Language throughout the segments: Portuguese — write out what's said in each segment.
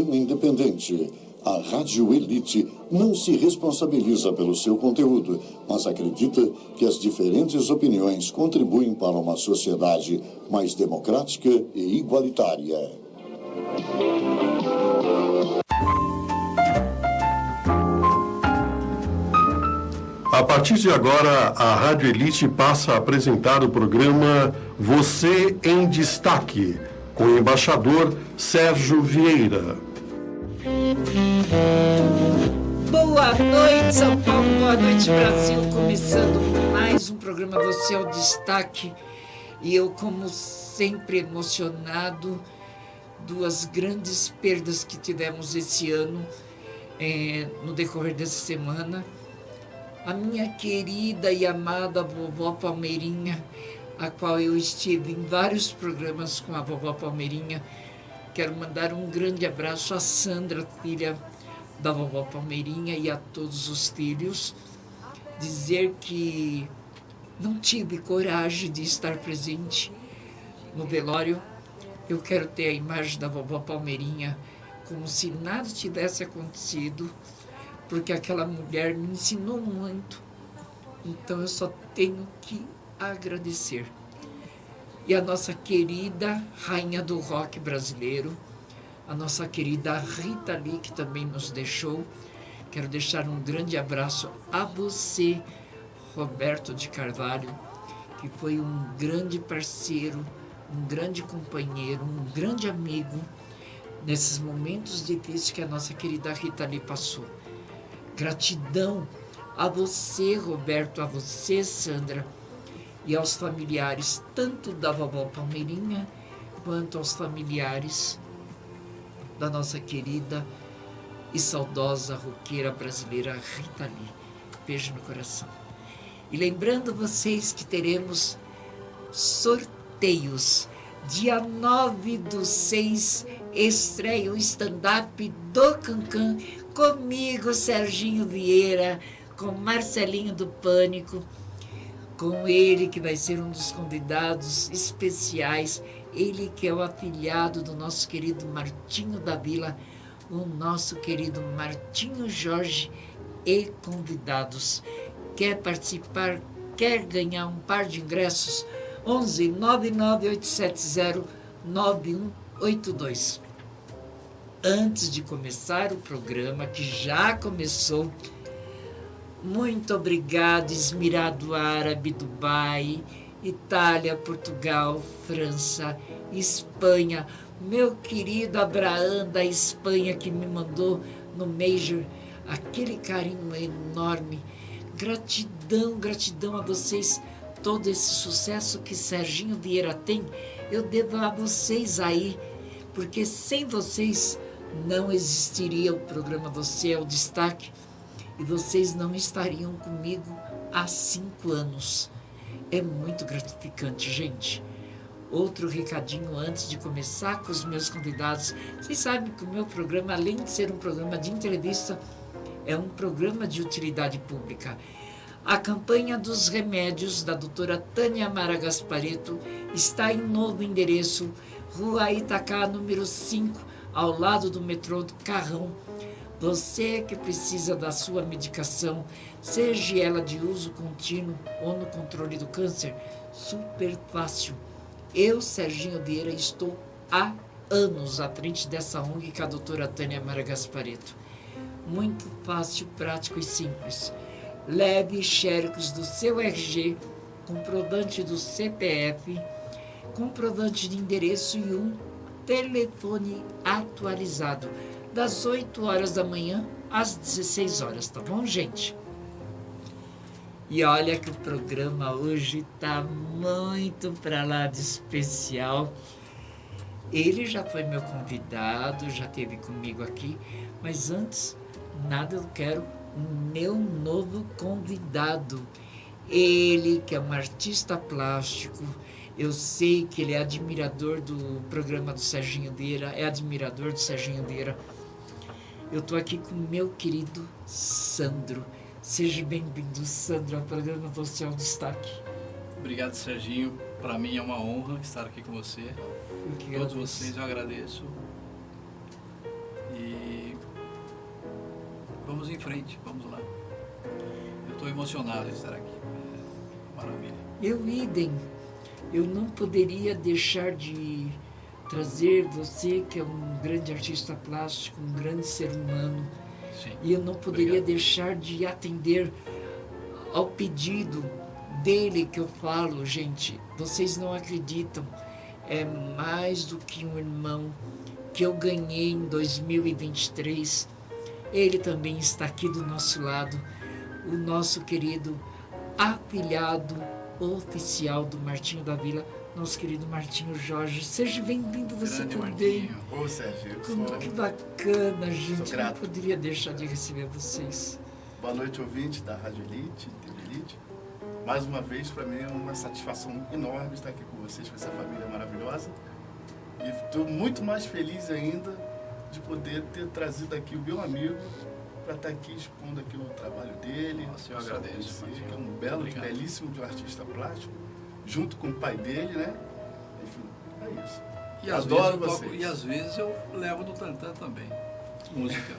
Independente. A Rádio Elite não se responsabiliza pelo seu conteúdo, mas acredita que as diferentes opiniões contribuem para uma sociedade mais democrática e igualitária. A partir de agora, a Rádio Elite passa a apresentar o programa Você em Destaque, com o embaixador Sérgio Vieira. Boa noite, São Paulo, boa noite, Brasil. Começando mais um programa Você ao Destaque. E eu, como sempre, emocionado. Duas grandes perdas que tivemos esse ano, no decorrer dessa semana. A minha querida e amada vovó Palmeirinha, a qual eu estive em vários programas com a vovó Palmeirinha. Quero mandar um grande abraço à Sandra, filha da vovó Palmeirinha, e a todos os filhos. Dizer que não tive coragem de estar presente no velório. Eu quero ter a imagem da vovó Palmeirinha como se nada tivesse acontecido, porque aquela mulher me ensinou muito. Então eu só tenho que agradecer. E a nossa querida rainha do rock brasileiro, a nossa querida Rita Lee, que também nos deixou. Quero deixar um grande abraço a você, Roberto de Carvalho, que foi um grande parceiro, um grande companheiro, um grande amigo nesses momentos difíceis que a nossa querida Rita Lee passou. Gratidão a você, Roberto, a você, Sandra, e aos familiares, tanto da vovó Palmeirinha, quanto aos familiares da nossa querida e saudosa roqueira brasileira Rita Lee. Beijo no coração. E lembrando vocês que teremos sorteios. Dia 9/6, estreia o stand-up do Cancan, comigo, Serginho Vieira, com Marcelinho do Pânico, com ele que vai ser um dos convidados especiais, ele que é o afilhado do nosso querido Martinho da Vila, o nosso querido Martinho Jorge, e convidados. Quer participar, quer ganhar um par de ingressos? 11 99870 9182. Antes de começar o programa, que já começou, muito obrigado, Esmirado Árabe, Dubai, Itália, Portugal, França, Espanha, meu querido Abraão da Espanha, que me mandou no Major aquele carinho enorme. Gratidão, gratidão a vocês. Todo esse sucesso que Serginho Vieira tem, eu devo a vocês aí, porque sem vocês não existiria o programa Você é o Destaque, e vocês não estariam comigo há 5 anos. É muito gratificante, gente. Outro recadinho antes de começar com os meus convidados. Vocês sabem que o meu programa, além de ser um programa de entrevista, é um programa de utilidade pública. A campanha dos remédios da doutora Tânia Mara Gasparetto está em novo endereço, Rua Itacá, número 5, ao lado do metrô do Carrão. Você que precisa da sua medicação, seja ela de uso contínuo ou no controle do câncer, super fácil. Eu, Serginho Vieira, estou há anos à frente dessa ONG com a doutora Tânia Mara Gasparetto. Muito fácil, prático e simples. Leve xerox do seu RG, comprovante do CPF, comprovante de endereço e um telefone atualizado, das 8 horas da manhã às 16 horas, tá bom, gente? E olha que o programa hoje tá muito pra lá de especial. Ele já foi meu convidado, já esteve comigo aqui, mas antes, nada, eu quero o meu novo convidado. Ele que é um artista plástico, eu sei que ele é admirador do programa do Serginho Vieira, é admirador do Serginho Vieira. Eu estou aqui com o meu querido Sandro. Seja bem-vindo, Sandro, ao programa Você é o Destaque. Obrigado, Serginho. Para mim é uma honra estar aqui com você. Todos vocês eu agradeço. vamos em frente, vamos lá. Eu estou emocionado de estar aqui. Maravilha. Idem, eu não poderia deixar de trazer você, que é um grande artista plástico, um grande ser humano, Sim. e eu não poderia Obrigado. deixar de atender ao pedido dele que eu falo, gente, vocês não acreditam, é mais do que um irmão que eu ganhei em 2023. Ele também está aqui do nosso lado, o nosso querido afilhado oficial do Martinho da Vila, nosso querido Martinho Jorge. Seja bem-vindo você Grande também. Martinho. Ô, Sérgio, eu Como sou... que bacana, gente. Eu não grato. poderia deixar de receber vocês. Boa noite, ouvinte da Rádio Elite, TV Elite. Mais uma vez, para mim é uma satisfação enorme estar aqui com vocês, com essa família maravilhosa. E estou muito mais feliz ainda de poder ter trazido aqui o meu amigo para estar aqui expondo aqui o trabalho dele. Nossa, eu Pessoal agradeço, conhecer, Martinho. que é um belo, Obrigado. belíssimo de um artista plástico, junto com o pai dele, né? Enfim, é isso. E às, Adoro vezes eu vocês. toco, e às vezes eu levo no tantã também. Música.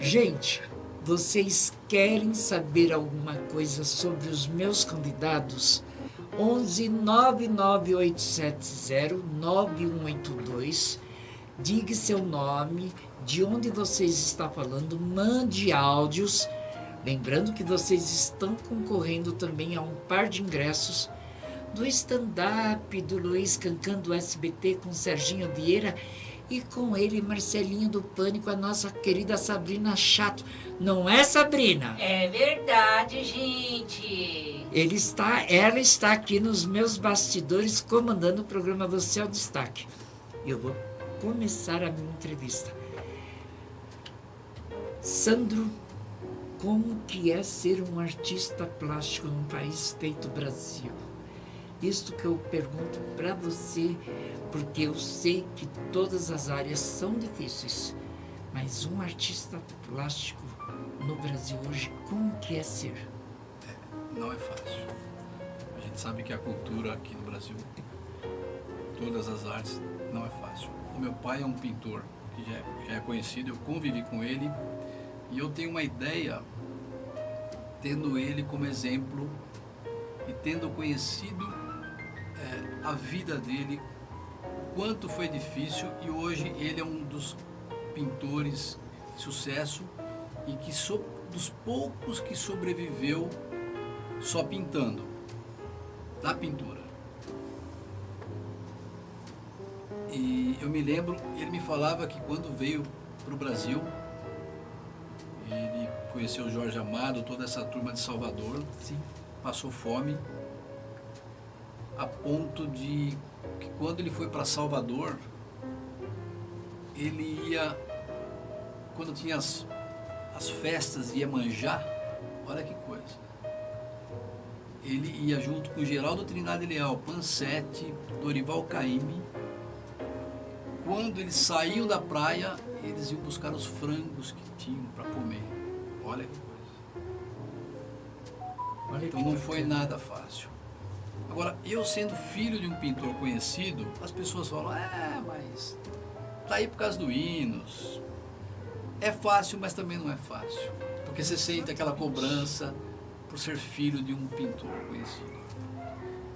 Gente, vocês querem saber alguma coisa sobre os meus convidados? 11 99870 9182. Diga seu nome, de onde vocês estão falando, mande áudios. Lembrando que vocês estão concorrendo também a um par de ingressos do stand-up do Luiz Cancan do SBT com Serginho Vieira e com ele Marcelinho do Pânico, a nossa querida Sabrina Chato. Não é, Sabrina? É verdade, gente. Ela está aqui nos meus bastidores comandando o programa Você é o Destaque. Eu vou começar a minha entrevista. Sandro, como que é ser um artista plástico num país feito Brasil? Isto que eu pergunto para você, porque eu sei que todas as áreas são difíceis, mas um artista plástico no Brasil hoje, como que é ser? Não é fácil. A gente sabe que a cultura aqui no Brasil, todas as artes, não é fácil. O meu pai é um pintor que já é conhecido, eu convivi com ele e eu tenho uma ideia, tendo ele como exemplo e tendo conhecido a vida dele, o quanto foi difícil, e hoje ele é um dos pintores de sucesso e que dos poucos que sobreviveu só pintando, da pintura. E eu me lembro, ele me falava que quando veio para o Brasil, ele conheceu o Jorge Amado, toda essa turma de Salvador, Sim. passou fome, a ponto de que quando ele foi para Salvador, ele ia, quando tinha as festas, ia manjar, olha que coisa. Ele ia junto com Geraldo Trindade Leal, Pansete, Dorival Caymmi. Quando eles saíam da praia, eles iam buscar os frangos que tinham para comer. Olha que coisa. Olha Então que não foi bacana. nada fácil. Agora, eu sendo filho de um pintor conhecido, as pessoas falam, mas tá aí por causa do Hinos. É fácil, mas também não é fácil. Porque você sente aquela cobrança por ser filho de um pintor conhecido.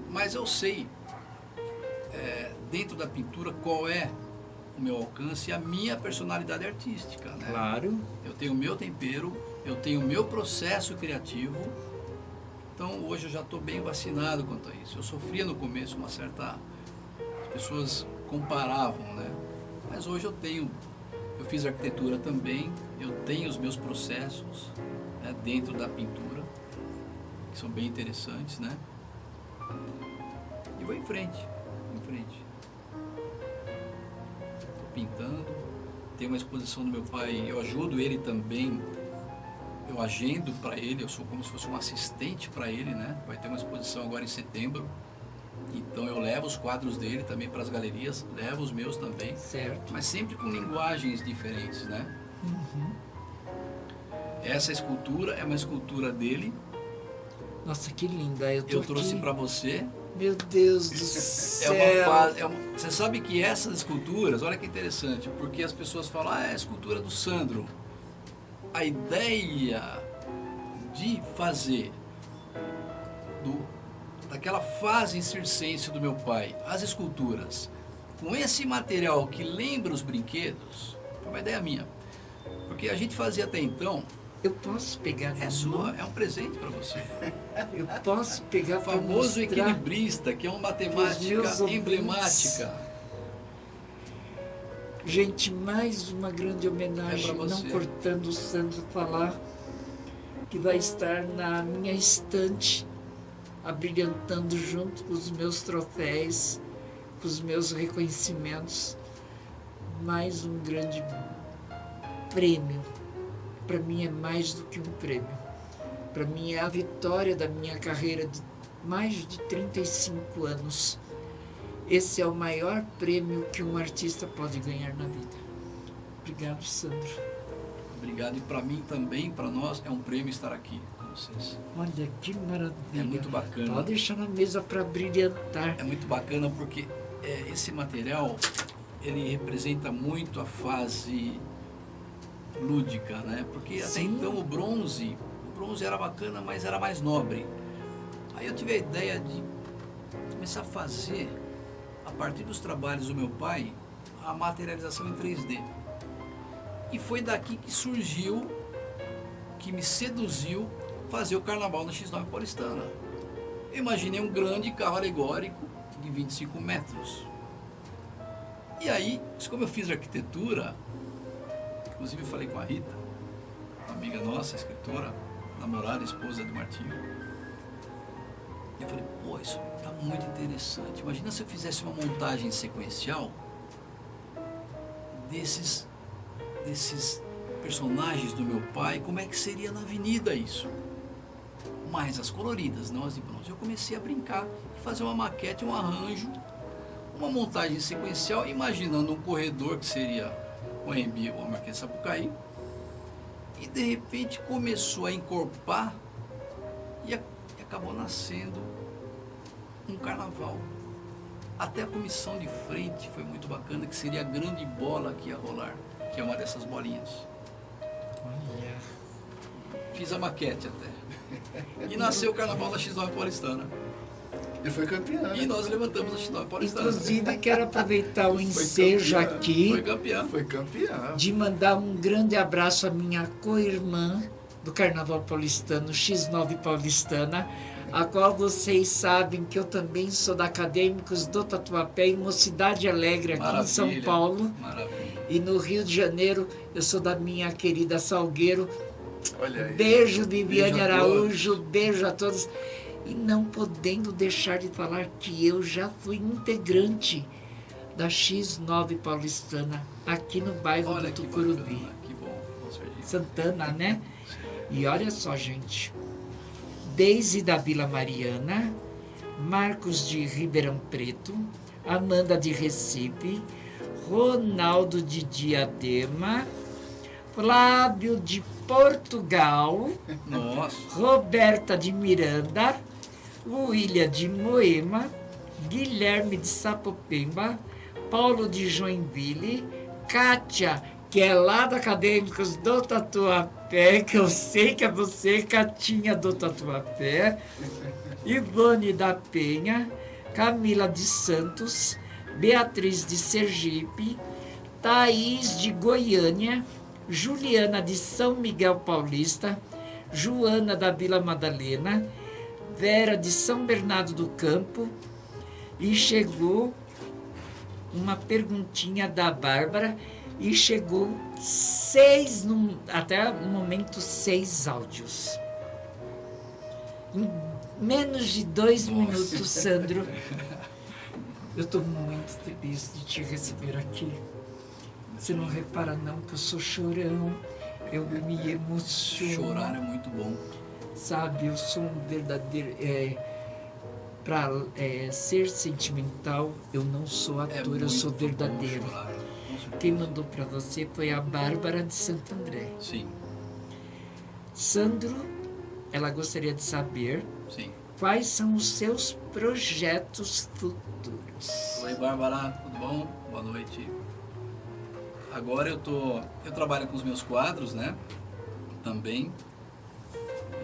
Mas eu sei, dentro da pintura, qual é o meu alcance e a minha personalidade artística, né? Claro. Eu tenho o meu tempero, eu tenho o meu processo criativo. Então hoje eu já estou bem vacinado quanto a isso. Eu sofria no começo uma certa... As pessoas comparavam, né? Mas hoje eu fiz arquitetura também, eu tenho os meus processos, né, dentro da pintura, que são bem interessantes, né? E vou em frente. Estou pintando, tem uma exposição do meu pai, eu ajudo ele também. Eu agendo para ele, eu sou como se fosse um assistente para ele, né? Vai ter uma exposição agora em setembro. Então eu levo os quadros dele também para as galerias, levo os meus também. Certo. Mas sempre com linguagens diferentes, né? Essa escultura é uma escultura dele. Nossa, que linda. Eu trouxe aqui... para você. Meu Deus do É céu. uma fase, você sabe que essas esculturas, olha que interessante, porque as pessoas falam, é a escultura do Sandro. a ideia de fazer daquela fase circense do meu pai, as esculturas, com esse material que lembra os brinquedos, foi uma ideia minha. Porque a gente fazia até então... Eu posso pegar na É sua, mão? é um presente para você. Eu posso pegar O para famoso mostrar? equilibrista, que é uma matemática meus ouvintes. emblemática. Gente, mais uma grande É homenagem, pra não você. cortando o Sandro falar, que vai estar na minha estante, abrilhantando junto com os meus troféus, com os meus reconhecimentos, mais um grande prêmio. Para mim é mais do que um prêmio. Para mim é a vitória da minha carreira de mais de 35 anos. Esse é o maior prêmio que um artista pode ganhar na vida. Obrigado, Sandro. Obrigado. E para mim também, para nós, é um prêmio estar aqui com vocês. Olha que maravilha. É muito bacana. Pode deixar na mesa para brilhantar. É muito bacana porque esse material, ele representa muito a fase lúdica, né? Porque até Sim. então o bronze era bacana, mas era mais nobre. Aí eu tive a ideia de começar a fazer, a partir dos trabalhos do meu pai, a materialização em 3D. E foi daqui que surgiu, que me seduziu fazer o carnaval na X9 Paulistana. Eu imaginei um grande carro alegórico de 25 metros. E aí, como eu fiz arquitetura, inclusive eu falei com a Rita, uma amiga nossa, escritora, namorada, esposa do Martinho. Eu falei, pô, isso tá muito interessante. Imagina se eu fizesse uma montagem sequencial desses personagens do meu pai, como é que seria na avenida isso? Mas as coloridas, não as de bronze. Eu comecei a brincar e fazer uma maquete, um arranjo, uma montagem sequencial, imaginando um corredor que seria o AMB ou a Marquês de Sapucaí, e de repente começou a encorpar e acabou nascendo um carnaval. Até a comissão de frente foi muito bacana, que seria a grande bola que ia rolar, que é uma dessas bolinhas. Olha. Fiz a maquete até. E nasceu o carnaval da X9 Paulistana. E foi campeã. E nós levantamos a X9 Paulistana. Inclusive, quero aproveitar o Foi ensejo campeã. aqui Foi campeão. Foi campeã. de mandar um grande abraço à minha co-irmã do Carnaval Paulistano, X9 Paulistana, a qual vocês sabem que eu também sou da Acadêmicos do Tatuapé, em Mocidade Alegre, aqui em São Paulo. Maravilha. E no Rio de Janeiro, eu sou da minha querida Salgueiro. Olha aí. Beijo, Viviane Beijo a Araújo, beijo a todos. E não podendo deixar de falar que eu já fui integrante da X9 Paulistana, aqui no bairro Olha do que Tucuruvi. bacana, que bom, com certeza. Santana, né? E olha só, gente. Deise da Vila Mariana, Marcos de Ribeirão Preto, Amanda de Recife, Ronaldo de Diadema, Flávio de Portugal, Nossa, Roberta de Miranda, William de Moema, Guilherme de Sapopemba, Paulo de Joinville, Kátia, que é lá da Acadêmicos do Tatuapé, que eu sei que é você, Catinha do Tatuapé, Ivone da Penha, Camila de Santos, Beatriz de Sergipe, Thaís de Goiânia, Juliana de São Miguel Paulista, Joana da Vila Madalena, Vera de São Bernardo do Campo, e chegou uma perguntinha da Bárbara, e chegou até o momento 6 áudios. Em menos de 2 minutos, Sandro. Eu estou muito feliz de te receber aqui. Você não repara não que eu sou chorão, eu me emociono. chorar é muito bom. Sabe, eu sou um verdadeiro... Para ser sentimental, eu não sou ator, eu sou muito bom verdadeiro. chorar, com certeza. Quem mandou para você foi a Bárbara de Santo André. Sim, Sandro, ela gostaria de saber sim. quais são os seus projetos futuros. Oi, Bárbara, tudo bom? Boa noite. Agora eu trabalho com os meus quadros, né? também.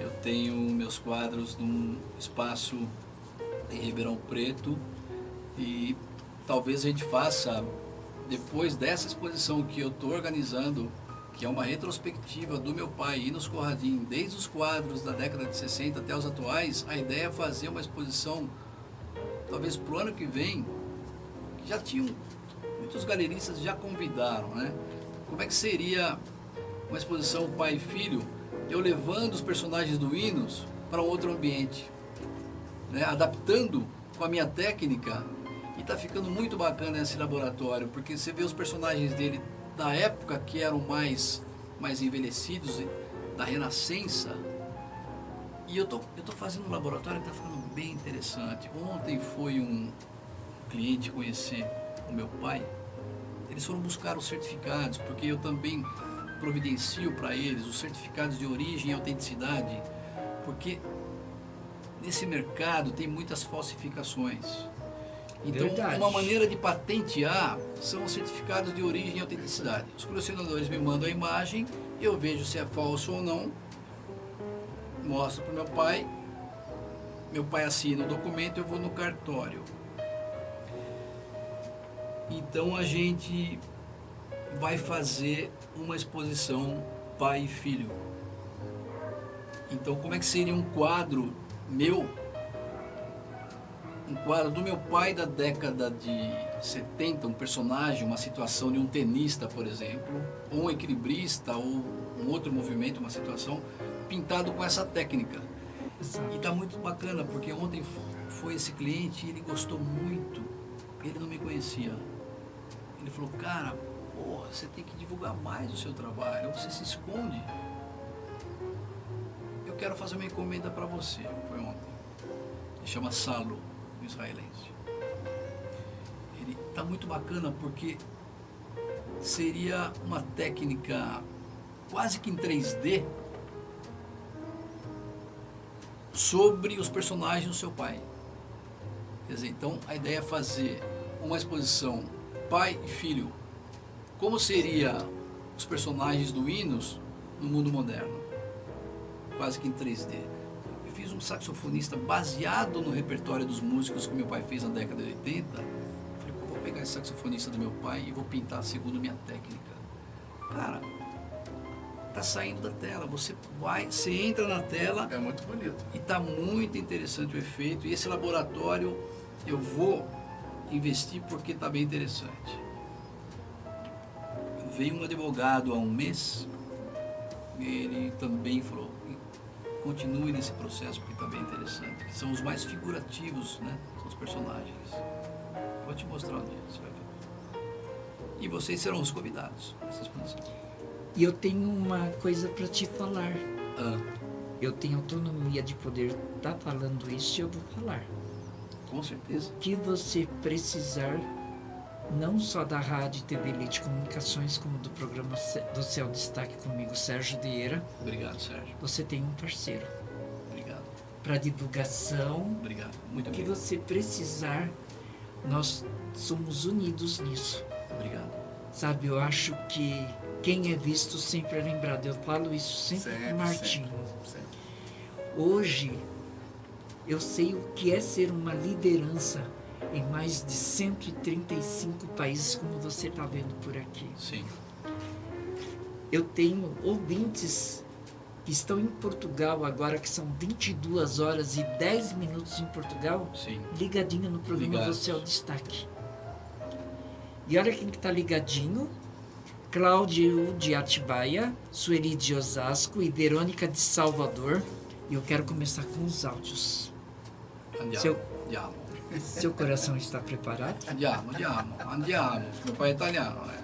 Eu tenho meus quadros num espaço em Ribeirão Preto e talvez a gente faça, depois dessa exposição que eu estou organizando, que é uma retrospectiva do meu pai e nos Corradim, desde os quadros da década de 60 até os atuais, a ideia é fazer uma exposição, talvez para o ano que vem, que já tinham, muitos galeristas já convidaram, né? Como é que seria uma exposição pai e filho, eu levando os personagens do Hinos para um outro ambiente, né? Adaptando com a minha técnica, e está ficando muito bacana esse laboratório, porque você vê os personagens dele da época que eram mais envelhecidos, da Renascença, e eu tô fazendo um laboratório que está ficando bem interessante. Ontem foi um cliente conhecer o meu pai, eles foram buscar os certificados, porque eu também providencio para eles os certificados de origem e autenticidade, porque nesse mercado tem muitas falsificações. Então, Verdade. uma maneira de patentear são os certificados de origem e autenticidade. Os colecionadores me mandam a imagem, eu vejo se é falso ou não, mostro para meu pai assina o documento, eu vou no cartório. Então a gente vai fazer uma exposição pai e filho. Então como é que seria um quadro meu? Um quadro do meu pai da década de 70, um personagem, uma situação de um tenista, por exemplo, ou um equilibrista, ou um outro movimento, uma situação, pintado com essa técnica. E está muito bacana, porque ontem foi esse cliente e ele gostou muito, ele não me conhecia. Ele falou, cara, porra, você tem que divulgar mais o seu trabalho, você se esconde. Eu quero fazer uma encomenda para você, foi ontem. Ele chama Salo, um israelense. Ele está muito bacana porque seria uma técnica quase que em 3D sobre os personagens do seu pai. Quer dizer, então a ideia é fazer uma exposição pai e filho. Como seria os personagens do Hinos no mundo moderno? Quase que em 3D. Eu fiz um saxofonista baseado no repertório dos músicos que meu pai fez na década de 80. Falei, pô, vou pegar esse saxofonista do meu pai e vou pintar segundo minha técnica. Cara, tá saindo da tela. Você entra na tela. É muito bonito. E tá muito interessante o efeito. E esse laboratório eu vou investir porque está bem interessante. Veio um advogado há um mês, ele também falou, continue nesse processo porque está bem interessante, que são os mais figurativos, né? São os personagens. Vou te mostrar um dia, você vai ver. E vocês serão os convidados nessa exposição. E eu tenho uma coisa para te falar. Ah, Eu tenho autonomia de poder estar falando isso e eu vou falar. com certeza. O que você precisar, não só da Rádio TV Elite Comunicações, como do programa do Céu Destaque comigo, Sérgio Vieira, Obrigado, Sérgio. você tem um parceiro. Obrigado. Para divulgação, Obrigado. Muito o que obrigado. você precisar, nós somos unidos nisso. Obrigado. Sabe, eu acho que quem é visto sempre é lembrado. Eu falo isso sempre com o Martinho. Sempre. Hoje, eu sei o que é ser uma liderança em mais de 135 países, como você está vendo por aqui. Sim. Eu tenho ouvintes que estão em Portugal agora, que são 22 horas e 10 minutos em Portugal, Sim. ligadinho no programa Ligados. Você é o Destaque. E olha quem que está ligadinho: Cláudio de Atibaia, Sueli de Osasco e Verônica de Salvador. E eu quero começar com os áudios. Andiamo. Seu coração está preparado? Andiamo. Meu pai é italiano, né?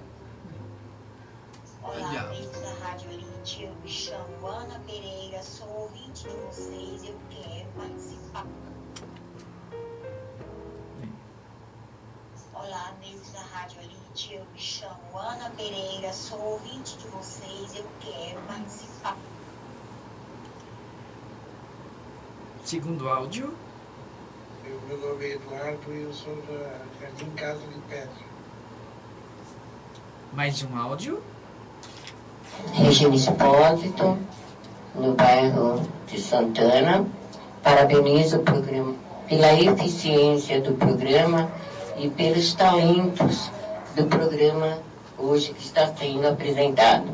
Olá, Andiamo. amigos da Rádio Elite, eu me chamo Ana Pereira, sou ouvinte de vocês, eu quero participar. Olá, amigos da Rádio Elite, eu me chamo Ana Pereira, sou ouvinte de vocês, eu quero participar. Segundo áudio. Meu nome é Eduardo e eu sou da Jardim Casa de Pedra. Mais um áudio. Regina Espósito, no bairro de Santana. Parabenizo o programa pela eficiência do programa e pelos talentos do programa hoje que está sendo apresentado.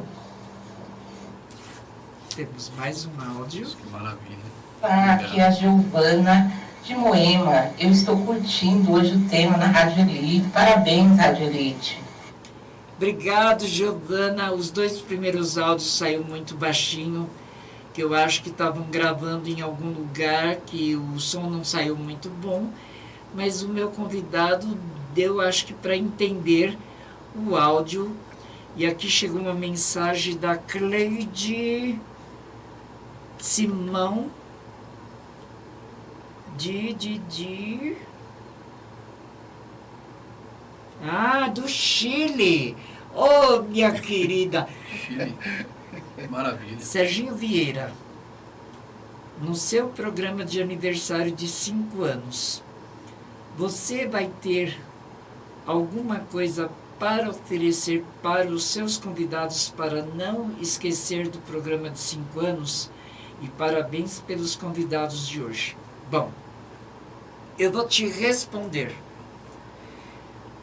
Temos mais um áudio. Que maravilha. Aqui é a Giovana de Moema. Eu estou curtindo hoje o tema na Rádio Elite. Parabéns, Rádio Elite. Obrigado, Giovana. Os 2 primeiros áudios saíram muito baixinho, que eu acho que estavam gravando em algum lugar, que o som não saiu muito bom, mas o meu convidado deu, acho que para entender o áudio. E aqui chegou uma mensagem da Cleide Simão do Chile. Oh, minha querida. Chile. Maravilha. Serginho Vieira, no seu programa de aniversário de 5 anos, você vai ter alguma coisa para oferecer para os seus convidados para não esquecer do programa de 5 anos? E parabéns pelos convidados de hoje. Bom, eu vou te responder.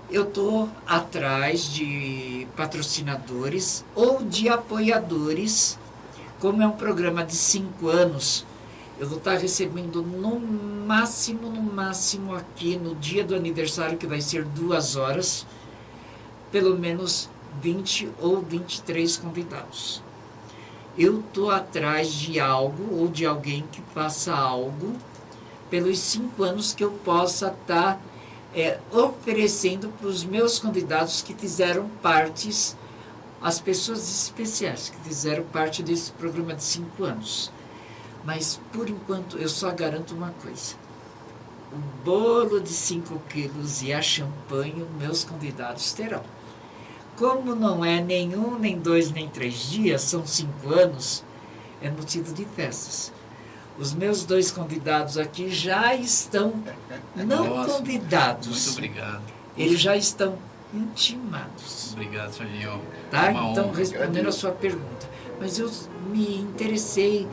Eu estou atrás de patrocinadores ou de apoiadores. Como é um programa de 5 anos, eu vou estar recebendo no máximo aqui no dia do aniversário, que vai ser 2 horas, pelo menos 20 ou 23 convidados. Eu estou atrás de algo ou de alguém que faça algo pelos 5 anos que eu possa estar oferecendo para os meus convidados que fizeram partes, as pessoas especiais que fizeram parte desse programa de 5 anos. Mas, por enquanto, eu só garanto uma coisa. O bolo de 5 quilos e a champanhe, meus convidados terão. Como não é nem 1, nem 2, nem 3 dias, são 5 anos, é motivo de festas. Os meus 2 convidados aqui já estão, não convidados. Muito obrigado. Eles já estão intimados. Obrigado, Serginho. Tá? Então, respondendo a sua pergunta. Mas eu me interessei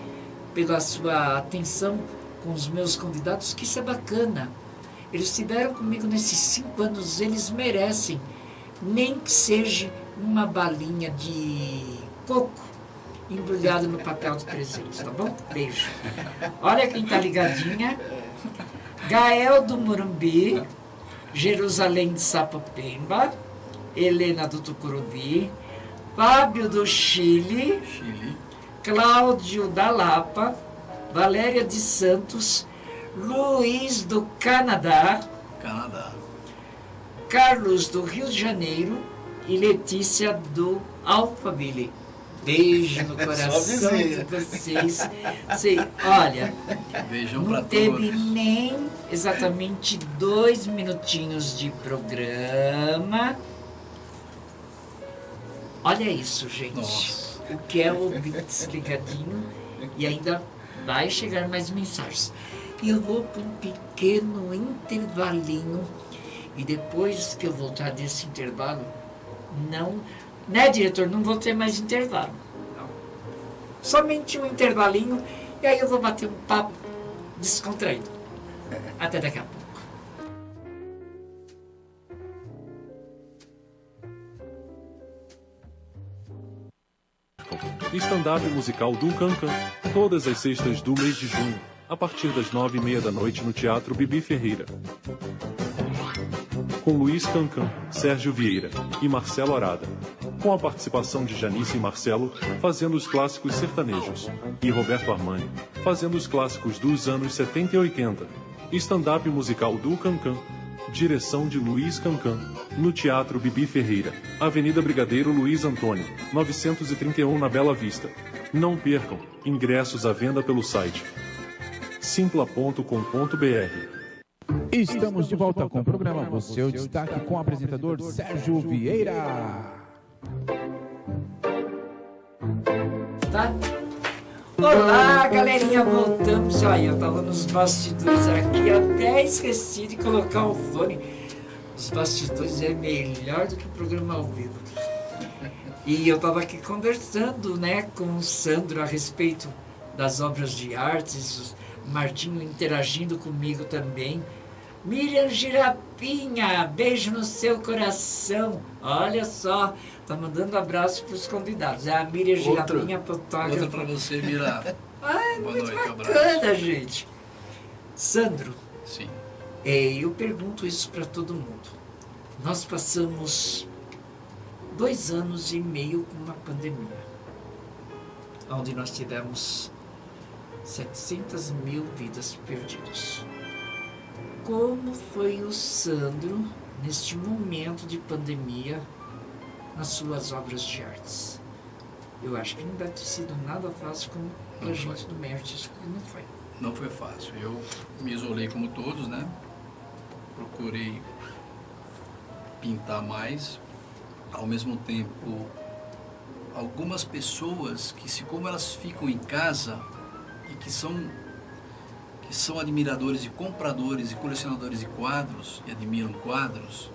pela sua atenção com os meus convidados, que isso é bacana. Eles estiveram comigo nesses 5 anos, eles merecem. Nem que seja uma balinha de coco embrulhado no papel de presente, tá bom? Beijo. Olha quem tá ligadinha. Gael do Morumbi, Jerusalém de Sapopemba, Helena do Tucuruvi, Fábio do Chile, Cláudio da Lapa, Valéria de Santos, Luiz do Canadá, Carlos do Rio de Janeiro e Letícia do Alphaville. Beijo no coração de vocês. Olha, não teve nem exatamente 2 minutinhos de programa. Olha isso, gente. Nossa. O que é o ouvintes ligadinho, e ainda vai chegar mais mensagens. E eu vou para um pequeno intervalinho, e depois que eu voltar desse intervalo, não... Né, diretor? Não vou ter mais intervalo. Não. Somente um intervalinho, e aí eu vou bater um papo descontraído. Até daqui a pouco. Stand-up musical do Cancan, todas as sextas do mês de junho, a partir das 9h30 da noite no Teatro Bibi Ferreira. Com Luiz Cancan, Sérgio Vieira e Marcelo Arada. Com a participação de Janice e Marcelo, fazendo os clássicos sertanejos, e Roberto Armani, fazendo os clássicos dos anos 70 e 80. Stand-up musical do Cancan, direção de Luiz Cancan, no Teatro Bibi Ferreira, Avenida Brigadeiro Luiz Antônio, 931 na Bela Vista. Não percam, ingressos à venda pelo site simpla.com.br. Estamos de volta com o programa Você é o Destaque, com o apresentador Sérgio Vieira. Tá? Olá, galerinha, voltamos. Olha, eu tava nos bastidores aqui, até esqueci de colocar o fone. Os bastidores é melhor do que o programa ao vivo. E eu tava aqui conversando, né, com o Sandro a respeito das obras de artes, o Martinho interagindo comigo também. Miriam Girapinha, beijo no seu coração. Olha só, tá mandando abraço para os convidados. É a Miriam Girapinha, fotógrafa. Outra para você, Mira. Ai, Boa muito noite, bacana, abraço. gente. Sandro, Sim. eu pergunto isso para todo mundo. Nós passamos 2 anos e meio com uma pandemia, onde nós tivemos 700 mil vidas perdidas. Como foi o Sandro, neste momento de pandemia, nas suas obras de artes? Eu acho que não deve ter sido nada fácil como a gente do meio artístico, não foi. Não foi fácil. Eu me isolei como todos, né? Procurei pintar mais. Ao mesmo tempo, algumas pessoas que, como elas ficam em casa e que são admiradores e compradores e colecionadores de quadros e admiram quadros,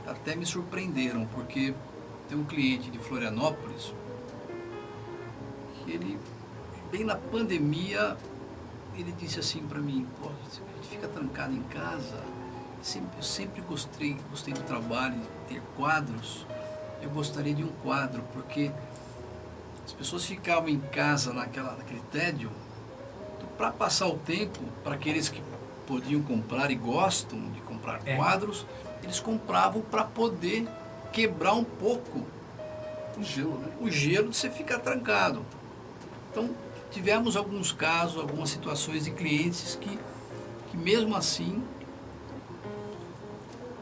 até me surpreenderam, porque tem um cliente de Florianópolis que ele, bem na pandemia, ele disse assim para mim: pô, a gente fica trancado em casa, eu sempre gostei do trabalho de ter quadros, eu gostaria de um quadro, porque as pessoas ficavam em casa naquele tédio. Para passar o tempo, para aqueles que podiam comprar e gostam de comprar quadros, eles compravam para poder quebrar um pouco o gelo, né? O gelo de você ficar trancado. Então, tivemos alguns casos, algumas situações de clientes que mesmo assim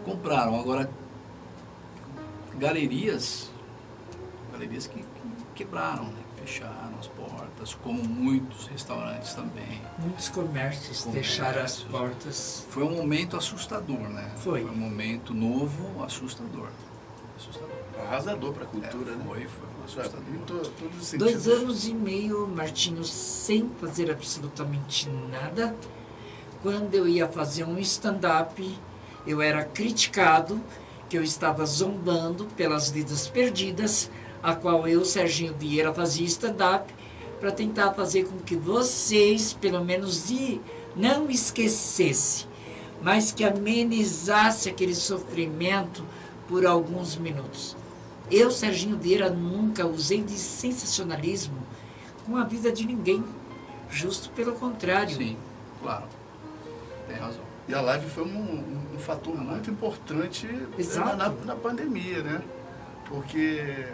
compraram. Agora, galerias que quebraram, né? Fecharam as portas, como muitos restaurantes também. Muitos comércios deixaram as portas. Foi um momento assustador, né? Foi um momento novo, assustador. Arrasador para a cultura, né? Foi assustador. Em todos os sentidos. 2 anos e meio, Martinho, sem fazer absolutamente nada. Quando eu ia fazer um stand-up, eu era criticado, que eu estava zombando pelas vidas perdidas, a qual eu, Serginho Vieira, fazia stand-up para tentar fazer com que vocês, pelo menos, não esquecessem, mas que amenizasse aquele sofrimento por alguns minutos. Eu, Serginho Vieira, nunca usei de sensacionalismo com a vida de ninguém, justo pelo contrário. Sim, claro, tem razão. E a live foi um fator muito importante na pandemia, né? Porque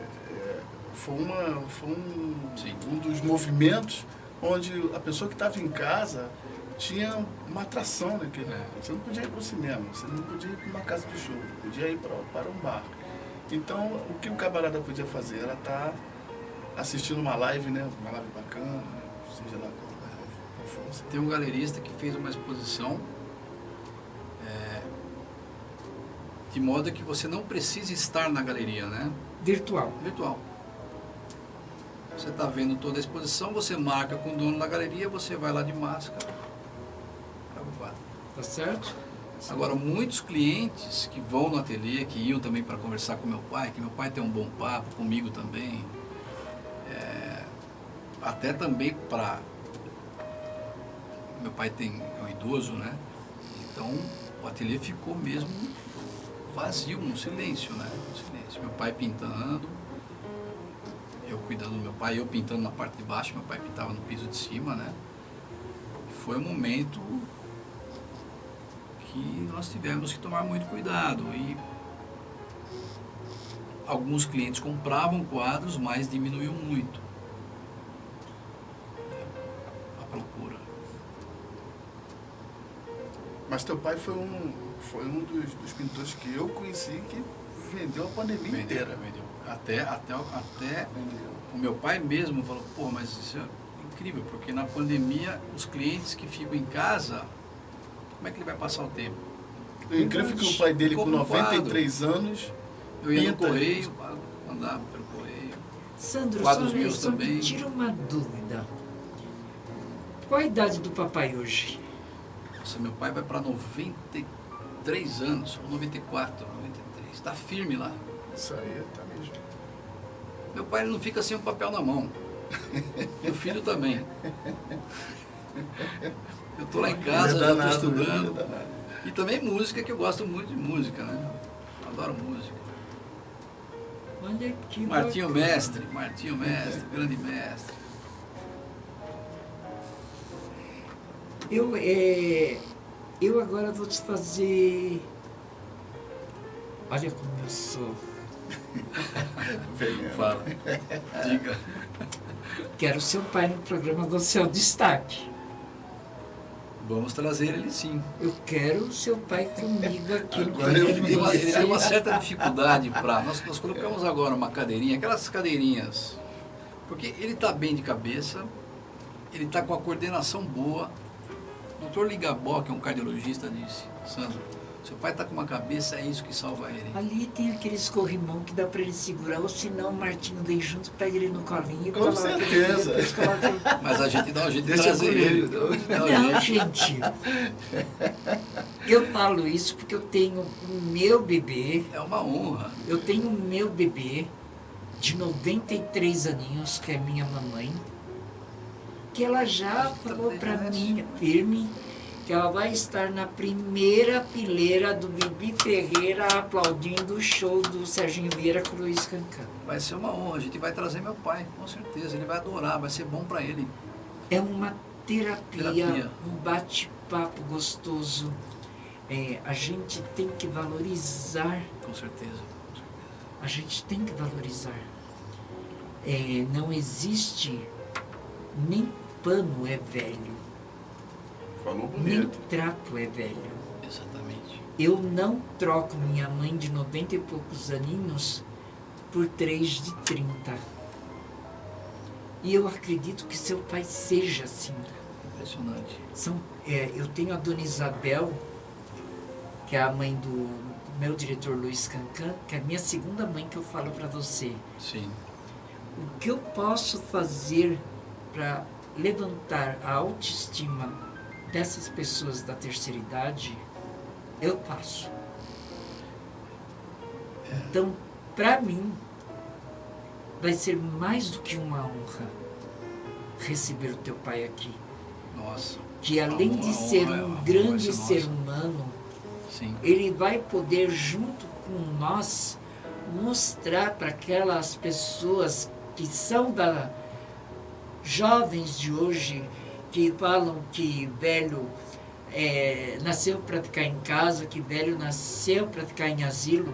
foi um dos movimentos onde a pessoa que estava em casa tinha uma atração, né? Você não podia ir para o cinema, você não podia ir para uma casa de show, podia ir para um bar. Então, o que o camarada podia fazer era estar assistindo uma live, né? Uma live bacana, seja lá qual fosse. Tem um galerista que fez uma exposição de modo que você não precisa estar na galeria, né? Virtual. Você está vendo toda a exposição, você marca com o dono da galeria, você vai lá de máscara. Tá certo? Agora, muitos clientes que vão no ateliê, que iam também para conversar com meu pai, que meu pai tem um bom papo, comigo também, até também para... Meu pai é um idoso, né? Então, o ateliê ficou mesmo vazio, um silêncio, né? Meu pai pintando, eu cuidando do meu pai, eu pintando na parte de baixo, meu pai pintava no piso de cima, né? Foi um momento que nós tivemos que tomar muito cuidado e alguns clientes compravam quadros, mas diminuiu muito a procura. Mas teu pai foi um dos pintores que eu conheci que vendeu a pandemia inteira. Vendeu. Até o meu pai mesmo falou: pô, mas isso é incrível, porque na pandemia os clientes que ficam em casa, como é que ele vai passar o tempo? É incrível que o pai dele, com 93 anos, eu ia no correio, andava pelo correio. Sandro, só me tira uma dúvida. Qual a idade do papai hoje? Nossa, meu pai vai para 93 anos, ou 94, 93. Está firme lá. Isso aí, tá mesmo. Meu pai não fica sem um papel na mão. E o filho também. Eu estou lá em casa, já estou estudando. E também música, que eu gosto muito de música, né? Adoro música. Olha que Martinho Mestre, grande mestre. Eu agora vou te fazer... Olha como eu sou. Fala. Diga. Quero seu pai no programa Você é o Destaque. Vamos trazer ele sim. Eu quero o seu pai comigo aqui no Agora programa. ele tem uma certa dificuldade para... Nós colocamos agora uma cadeirinha, aquelas cadeirinhas, porque ele está bem de cabeça, ele está com a coordenação boa. O Dr. Ligabó, que é um cardiologista, disse: Sandro, seu pai está com uma cabeça, é isso que salva ele. Ali tem aquele escorrimão que dá para ele segurar, ou senão o Martinho vem junto, pega ele no colinho e Com certeza. Mas a gente dá um jeito de trazer ele. Não, gente. Eu falo isso porque eu tenho o meu bebê. É uma honra. Eu tenho o meu bebê de 93 aninhos, que é minha mamãe, que ela já falou para mim, firme, que ela vai estar na primeira fileira do Bibi Ferreira aplaudindo o show do Serginho Vieira com o Luiz Cancan. Vai ser uma honra, a gente vai trazer meu pai, com certeza, ele vai adorar, vai ser bom para ele. É uma terapia. Um bate-papo gostoso. A gente tem que valorizar. Com certeza. A gente tem que valorizar. Não existe, nem pano é velho. Falou Nem bonito. trapo é velho. Exatamente. Eu não troco minha mãe de 90 e poucos aninhos por 3 de 30. E eu acredito que seu pai seja assim. Impressionante. Eu tenho a dona Isabel, que é a mãe do meu diretor Luiz Cancan, que é a minha segunda mãe, que eu falo para você. Sim. O que eu posso fazer para levantar a autoestima dessas pessoas da terceira idade, eu faço. Então, para mim, vai ser mais do que uma honra receber o teu pai aqui. Nossa. Que além de ser um grande ser humano, sim, ele vai poder, junto com nós, mostrar para aquelas pessoas que são jovens de hoje, que falam que velho nasceu para ficar em casa, que velho nasceu para ficar em asilo,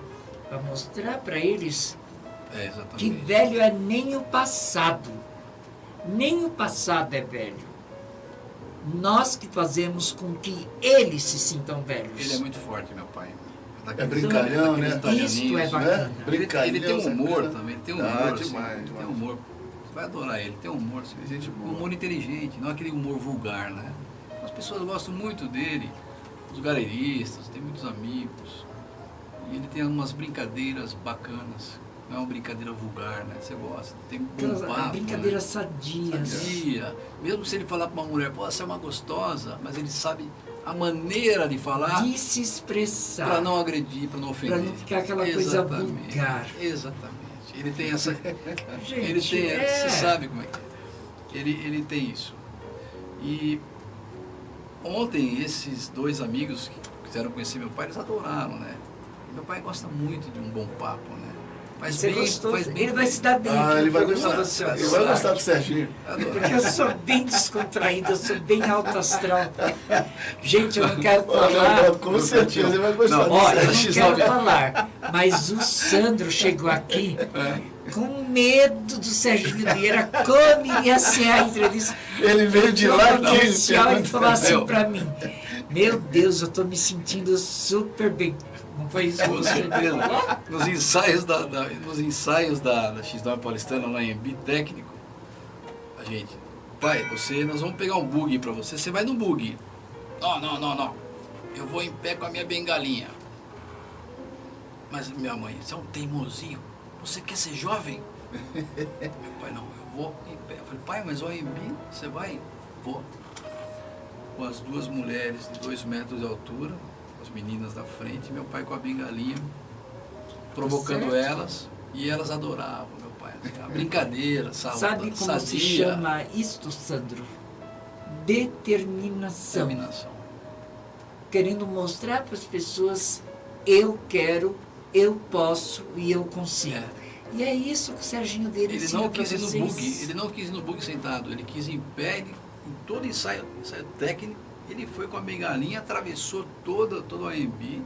para mostrar para eles que velho é nem o passado. Nem o passado é velho. Nós que fazemos com que eles se sintam velhos. Ele é muito forte, meu pai. É brincalhão, né? Isto é bacana. Ele tem um humor também, tem um humor. Demais. Tem um humor. Você vai adorar ele, tem um humor. Um humor inteligente, não aquele humor vulgar, né? As pessoas gostam muito dele, os galeristas, tem muitos amigos. E ele tem umas brincadeiras bacanas. Não é uma brincadeira vulgar, né? Você gosta. Tem um bom papo, brincadeira né? sadia. Mesmo se ele falar para uma mulher, pô, você é uma gostosa, mas ele sabe a maneira de falar. De se expressar. Para não agredir, para não ofender. Para não ficar aquela coisa vulgar. Exatamente. Ele tem essa... Gente, ele tem, você sabe como é que é. Ele tem isso. E ontem esses dois amigos que quiseram conhecer meu pai, eles adoraram, né? Meu pai gosta muito de um bom papo, né? Faz bem, ele vai se dar bem. Ele vai gostar. Ele vai gostar do Serginho. Porque eu sou bem descontraído, eu sou bem alto astral. Gente, eu não quero falar. Com certeza ele vai gostar. Olha, eu não quero falar. Mas o Sandro chegou aqui com medo do Serginho Vieira, como iria ser a entrevista. Ele veio de lá e falou assim pra mim: meu Deus, eu tô me sentindo super bem. Não foi isso? Com certeza. Nos ensaios da X9 Paulistana, lá em AMB técnico, a gente, pai, nós vamos pegar um bug para você. Você vai no bug. Não. Eu vou em pé com a minha bengalinha. Mas minha mãe, você é um teimosinho. Você quer ser jovem? Meu pai, não, eu vou em pé. Eu falei, pai, mas o AMB, você vai? Vou. Com as duas mulheres de 2 metros de altura, as meninas da frente, meu pai com a bengalinha, provocando elas, e elas adoravam meu pai. A brincadeira, Sabe como se chama isto, Sandro? Determinação. Querendo mostrar para as pessoas, eu quero, eu posso e eu consigo. E é isso que o Serginho dele ele não quis ir no bug, ele não quis ir no bug sentado, ele quis ir em pé, em todo ensaio técnico, ele foi com a bengalinha, atravessou todo o AMB.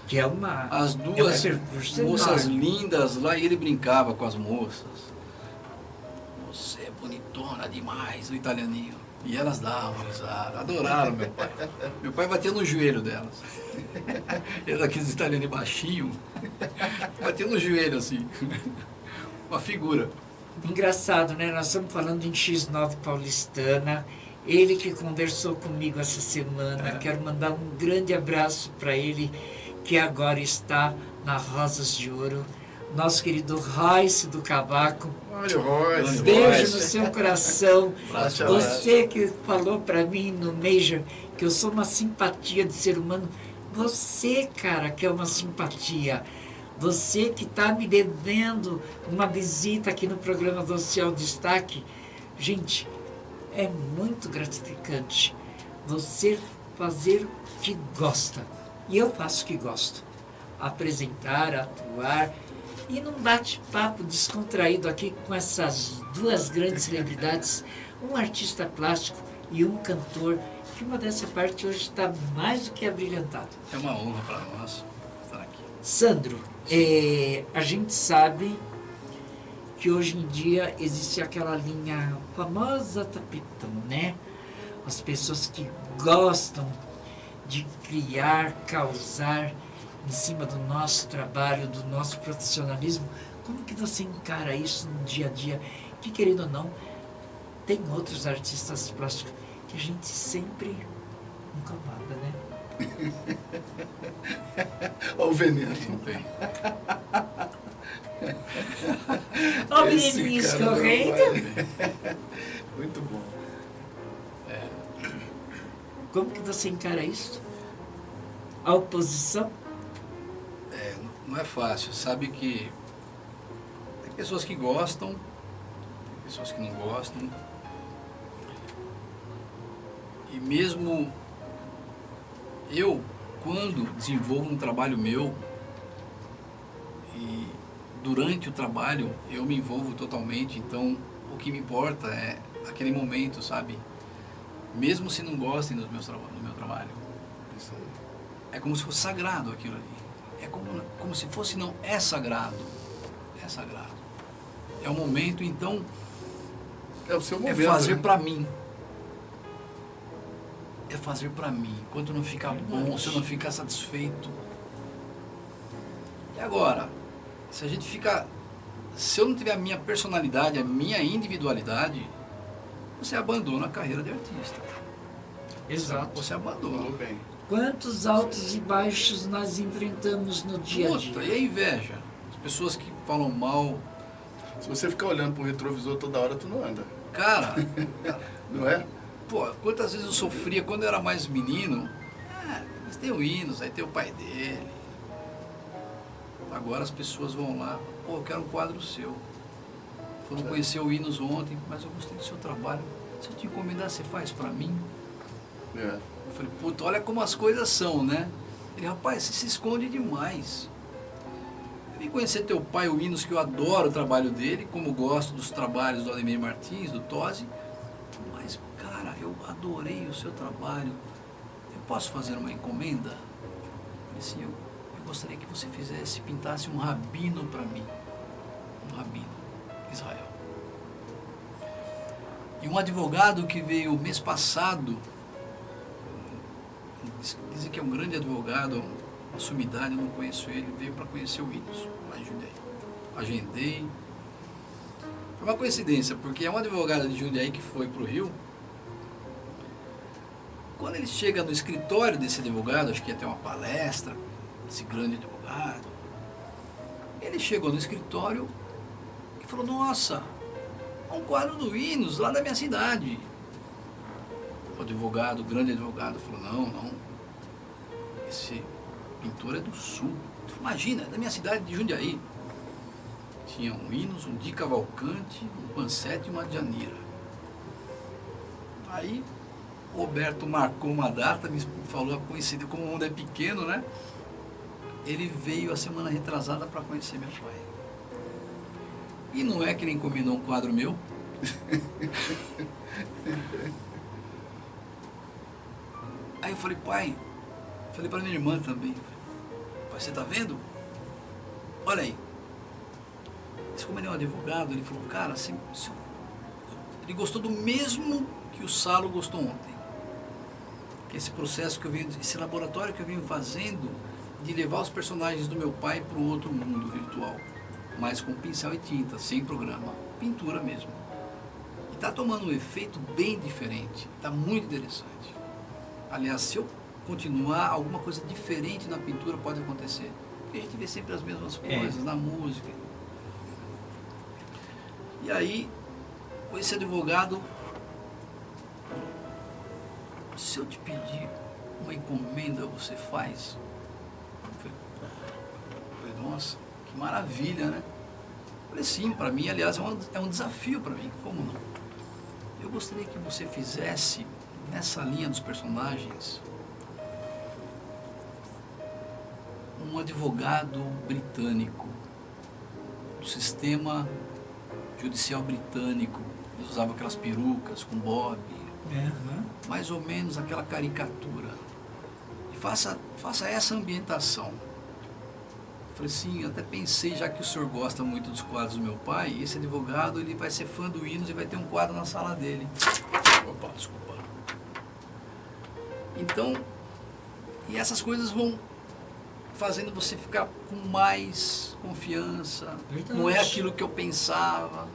Que é uma... As duas moças lindas lá, e ele brincava com as moças. Você é bonitona demais, o italianinho. E elas davam risada, adoraram meu pai. Meu pai batia no joelho delas. Era aqueles italianos baixinho, batia no joelho assim. Uma figura. Engraçado, né? Nós estamos falando em X9 Paulistana. Ele que conversou comigo essa semana. Quero mandar um grande abraço para ele, que agora está na Rosas de Ouro. Nosso querido Royce do Cavaco. Olha o Royce. Beijo no seu coração. Você que falou para mim no Major que eu sou uma simpatia de ser humano. Você, cara, que é uma simpatia. Você que está me devendo uma visita aqui no programa Você ao Destaque. Gente, é muito gratificante você fazer o que gosta. E eu faço o que gosto. Apresentar, atuar. E num bate-papo descontraído aqui com essas duas grandes celebridades, um artista plástico e um cantor, que uma dessa parte hoje está mais do que abrilhantado. É uma honra para nós estar aqui. Sandro, a gente sabe que hoje em dia existe aquela linha famosa tapetão, né? As pessoas que gostam de criar, causar em cima do nosso trabalho, do nosso profissionalismo. Como que você encara isso no dia a dia? Que, querendo ou não, tem outros artistas plásticos que a gente sempre incomoda, né? Olha o veneno. Não tem. Olha o veneninho escorrendo. Muito bom. Como que você encara isso? A oposição? Não é fácil. Sabe que tem pessoas que gostam, tem pessoas que não gostam. E mesmo eu, quando desenvolvo um trabalho meu, e durante o trabalho eu me envolvo totalmente, então o que me importa é aquele momento, sabe? Mesmo se não gostem do meu trabalho. Isso aí. É como se fosse sagrado aquilo ali. É como se fosse, não, é sagrado. É sagrado. É o momento, então, é o seu momento. É fazer para mim. É fazer para mim. Enquanto não ficar bom, se eu não ficar satisfeito. E agora, se a gente ficar... Se eu não tiver a minha personalidade, a minha individualidade, você abandona a carreira de artista. Exato. Você abandona. Bem. Quantos altos e baixos nós enfrentamos no dia a dia? E a inveja? As pessoas que falam mal. Se você ficar olhando pro retrovisor toda hora, tu não anda. Cara, não é? Pô, quantas vezes eu sofria quando eu era mais menino. Mas tem o Hinos, aí tem o pai dele. Agora as pessoas vão lá, pô, eu quero um quadro seu. Foram conhecer o Hinos ontem, mas eu gostei do seu trabalho. Se eu te encomendar, você faz pra mim? Eu falei, puta, olha como as coisas são, né? Ele, rapaz, você se esconde demais. Eu vim conhecer teu pai, o Hinos, que eu adoro o trabalho dele, como gosto dos trabalhos do Ademir Martins, do Tosi. Mas, cara, eu adorei o seu trabalho. Eu posso fazer uma encomenda? Eu disse, eu gostaria que você pintasse um rabino para mim. Um rabino, Israel. E um advogado que veio mês passado, dizem que é um grande advogado, uma sumidade, eu não conheço ele, veio para conhecer o Hinos, lá em Jundiaí. Agendei. Foi uma coincidência, porque é um advogado de Jundiaí que foi para o Rio. Quando ele chega no escritório desse advogado, acho que ia ter uma palestra, esse grande advogado, ele chegou no escritório e falou, nossa, um quadro do Hinos lá da minha cidade. O advogado, o grande advogado, falou, não, esse pintor é do Sul. Imagina, é da minha cidade de Jundiaí. Tinha um Hinos, um Di Cavalcante, um Pansete e uma Djanira. Aí, o Roberto marcou uma data, me falou, coincidiu, como o mundo é pequeno, né? Ele veio a semana retrasada para conhecer meu pai. E não é que ele encomendou um quadro meu. Aí eu falei, pai, falei para minha irmã também, pai, você tá vendo? Olha aí. Como ele é um advogado, ele falou, cara, ele gostou do mesmo que o Salo gostou ontem. Que esse processo que eu venho, esse laboratório que eu venho fazendo de levar os personagens do meu pai para um outro mundo virtual, mas com pincel e tinta, sem programa, pintura mesmo. E está tomando um efeito bem diferente, está muito interessante. Aliás, se eu continuar, alguma coisa diferente na pintura pode acontecer. Porque a gente vê sempre as mesmas coisas na música. E aí, esse advogado, se eu te pedir uma encomenda, você faz? Eu falei, nossa, que maravilha, né? Eu falei, sim, para mim, aliás, é um desafio para mim, como não? Eu gostaria que você fizesse, nessa linha dos personagens, um advogado britânico, do sistema judicial britânico. Eles usavam aquelas perucas com bob, mais ou menos aquela caricatura. E faça essa ambientação. Eu falei, sim, até pensei, já que o senhor gosta muito dos quadros do meu pai, esse advogado, ele vai ser fã do Hinos e vai ter um quadro na sala dele. Opa, desculpa. Então, e essas coisas vão fazendo você ficar com mais confiança. Verdade. Não é aquilo que eu pensava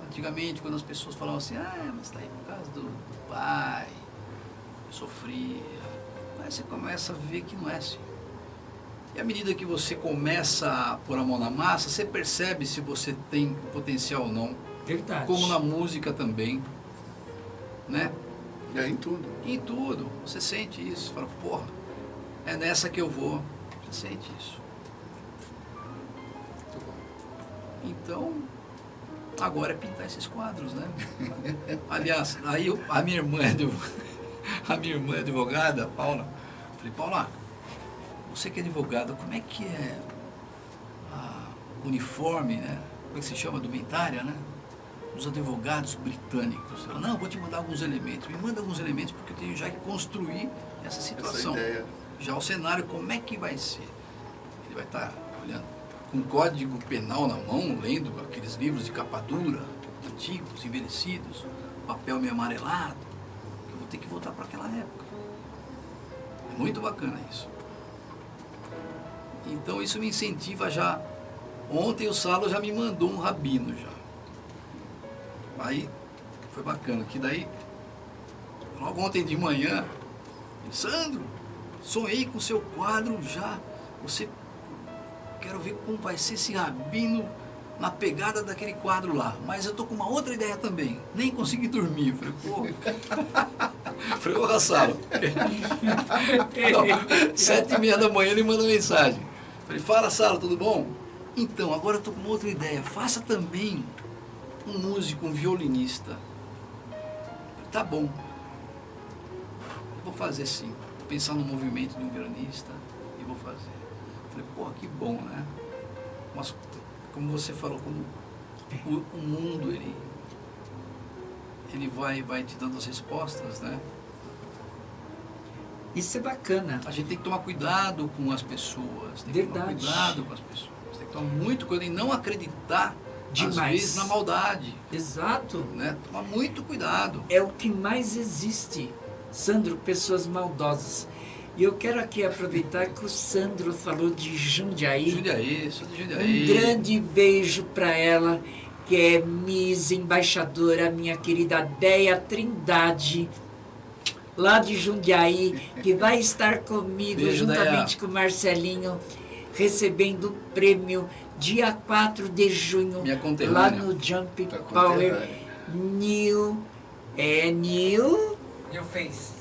antigamente, quando as pessoas falavam assim, mas está aí por causa do pai, eu sofria. Aí você começa a ver que não é assim. E à medida que você começa a pôr a mão na massa, você percebe se você tem potencial ou não. Verdade. Como na música também, né? É em tudo. Em tudo. Você sente isso, fala, porra, é nessa que eu vou. Você sente isso. Então, agora é pintar esses quadros, né? Aliás, aí a minha irmã é advogada, Paula. Eu falei, Paula, você que é advogada, como é que é o uniforme, né? Como é que se chama? Indumentária, né? Dos advogados britânicos. Ela, não, eu vou te mandar alguns elementos. Me manda alguns elementos porque eu tenho já que construir essa situação. Essa ideia. Já o cenário, como é que vai ser? Ele vai estar olhando com um código penal na mão, lendo aqueles livros de capa dura, antigos, envelhecidos, papel meio amarelado, que eu vou ter que voltar para aquela época. É muito bacana isso. Então isso me incentiva já. Ontem o Salo já me mandou um rabino já. Aí foi bacana, que daí, logo ontem de manhã, Sandro, sonhei com o seu quadro já, quero ver como vai ser esse rabino na pegada daquele quadro lá, mas eu tô com uma outra ideia também, nem consegui dormir. Falei, pô, falei, ô Salo, 7h30 da manhã ele manda mensagem, falei, fala Salo, tudo bom? Então, agora eu tô com uma outra ideia, faça também um músico, um violinista. Falei, tá bom, eu vou fazer sim. Pensar no movimento de um violinista e vou fazer. Falei, porra, que bom, né? Mas, como você falou, como o mundo, ele vai te dando as respostas, né? Isso é bacana. A gente tem que tomar cuidado com as pessoas. Tem que tomar cuidado com as pessoas. Tem que tomar muito cuidado em não acreditar, demais, às vezes, na maldade. Exato. Né? Tomar muito cuidado. É o que mais existe, Sandro, pessoas maldosas. E eu quero aqui aproveitar que o Sandro falou de Jundiaí. Jundiaí, sou de Jundiaí. Um grande beijo para ela, que é Miss Embaixadora, minha querida Deia Trindade, lá de Jundiaí, que vai estar comigo, beijo, juntamente com o Marcelinho, recebendo o prêmio dia 4 de junho, lá no Jump Power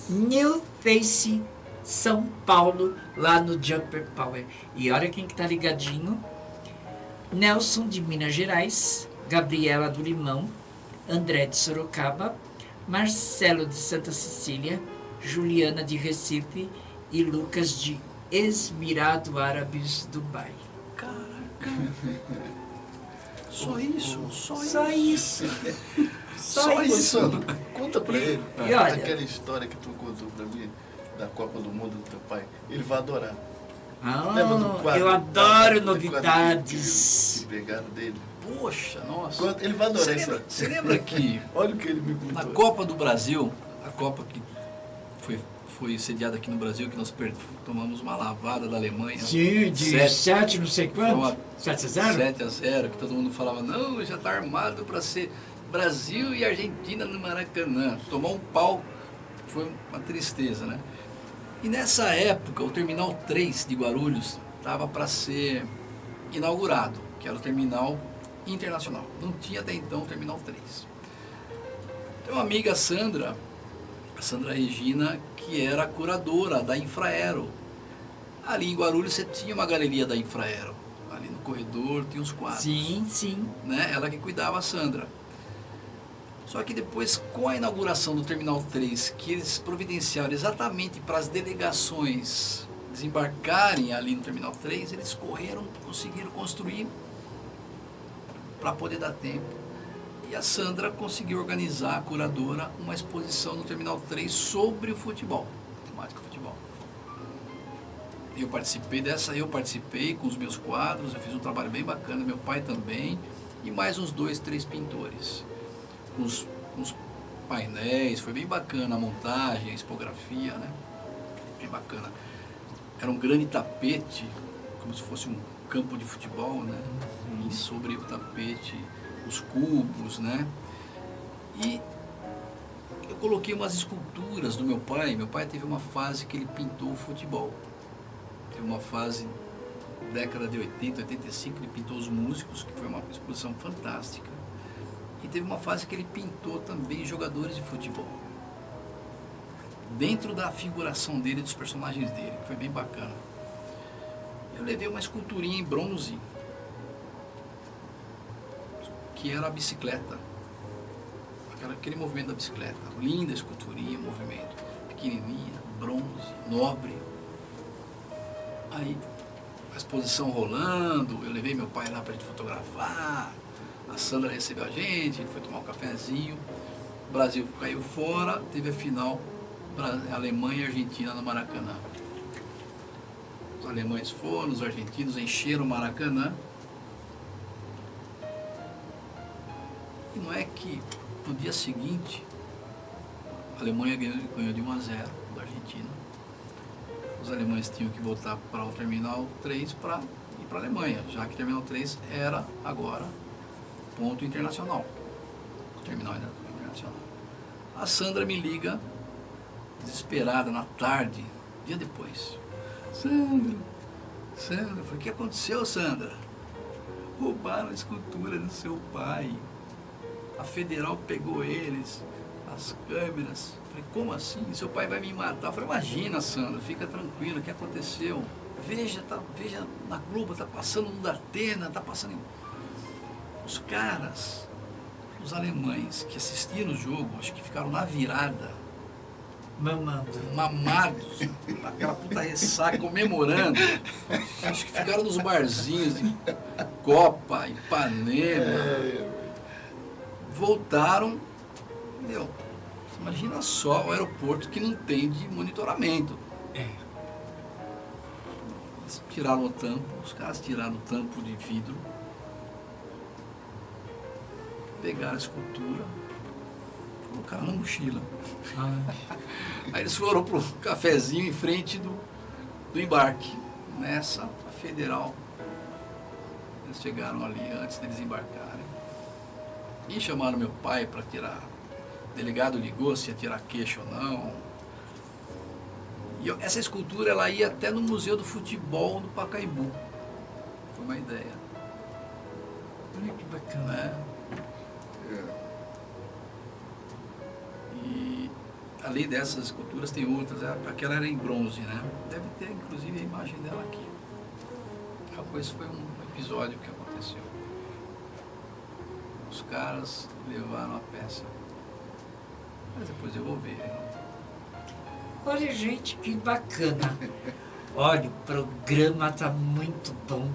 New Face São Paulo, lá no Jumper Power. E olha quem que tá ligadinho. Nelson de Minas Gerais, Gabriela do Limão, André de Sorocaba, Marcelo de Santa Cecília, Juliana de Recife e Lucas de Esmirado Árabes, Dubai. Só isso? Só isso. Só isso. Conta pra ele. E olha, aquela história que tu contou pra mim da Copa do Mundo do teu pai. Ele vai adorar. Lembra do quadro? Eu adoro Do novidades. Que pegaram dele. Poxa, nossa. Ele vai adorar isso. Você lembra que Olha o que ele me contou. na Copa do Brasil, a Copa que foi sediada aqui no Brasil, que nós tomamos uma lavada da Alemanha. Sim, de 7 não sei quanto. 7-0? 7-0, que todo mundo falava, não, já está armado para ser Brasil e Argentina no Maracanã. Tomou um pau, foi uma tristeza, né? E nessa época, o Terminal 3 de Guarulhos estava para ser inaugurado, que era o Terminal Internacional. Não tinha até então o Terminal 3. Tem uma amiga, a Sandra Regina, que era curadora da Infraero. Ali em Guarulhos você tinha uma galeria da Infraero. Ali no corredor tinha uns quadros. Sim, sim. Né? Ela que cuidava, a Sandra. Só que depois, com a inauguração do Terminal 3, que eles providenciaram exatamente para as delegações desembarcarem ali no Terminal 3, eles conseguiram construir para poder dar tempo. E a Sandra conseguiu organizar, a curadora, uma exposição no Terminal 3 sobre o futebol, temática futebol. Eu participei com os meus quadros, eu fiz um trabalho bem bacana, meu pai também, e mais uns 2, 3 pintores. Uns painéis, foi bem bacana a montagem, a expografia, né? Bem bacana. Era um grande tapete, como se fosse um campo de futebol, né? E sobre o tapete, os cubos, né? E eu coloquei umas esculturas do meu pai. Meu pai teve uma fase que ele pintou o futebol. Teve uma fase, década de 80, 85, ele pintou os músicos, que foi uma exposição fantástica. E teve uma fase que ele pintou também jogadores de futebol. Dentro da figuração dele, dos personagens dele, que foi bem bacana. Eu levei uma esculturinha em bronze, que era a bicicleta. Aquele movimento da bicicleta. Linda esculturinha, movimento. Pequenininha, bronze, nobre. Aí, a exposição rolando, eu levei meu pai lá para a gente fotografar. A Sandra recebeu a gente foi tomar um cafezinho. O Brasil caiu fora, teve a final Alemanha e Argentina no Maracanã. Os alemães foram, os argentinos encheram o Maracanã. E não é que no dia seguinte a Alemanha ganhou de 1-0 da Argentina. Os alemães tinham que voltar para o Terminal 3 para ir para a Alemanha, já que o Terminal 3 era agora ponto internacional. O terminal internacional. A Sandra me liga, desesperada, na tarde, dia depois. Sandra, eu falei, o que aconteceu, Sandra? Roubaram a escultura do seu pai. A Federal pegou eles, as câmeras. Eu falei, como assim? Seu pai vai me matar. Eu falei, imagina, Sandra, fica tranquila, o que aconteceu? Veja na Globo, tá passando no Datena, tá passando em... Os caras, os alemães que assistiram o jogo, acho que ficaram na virada, mamados, aquela puta ressaca, comemorando. Acho que ficaram nos barzinhos de Copa, Ipanema. Voltaram, meu, imagina só o aeroporto que não tem de monitoramento. Eles tiraram o tampo, os caras tiraram o tampo de vidro, pegaram a escultura, colocaram na mochila. Aí eles foram pro cafezinho em frente do embarque. Nessa, a Federal, eles chegaram ali antes deles embarcarem. E chamaram meu pai para tirar. O delegado ligou se ia tirar queixa ou não. E essa escultura ela ia até no Museu do Futebol do Pacaembu. Foi uma ideia. Olha que bacana. E além dessas esculturas tem outras. Aquela era em bronze, né? Deve ter inclusive a imagem dela aqui. Esse foi um episódio que aconteceu. aconteceu. Os caras levaram a peça. Mas depois eu vou ver. Olha, gente, que bacana. Olha, o programa tá muito bom.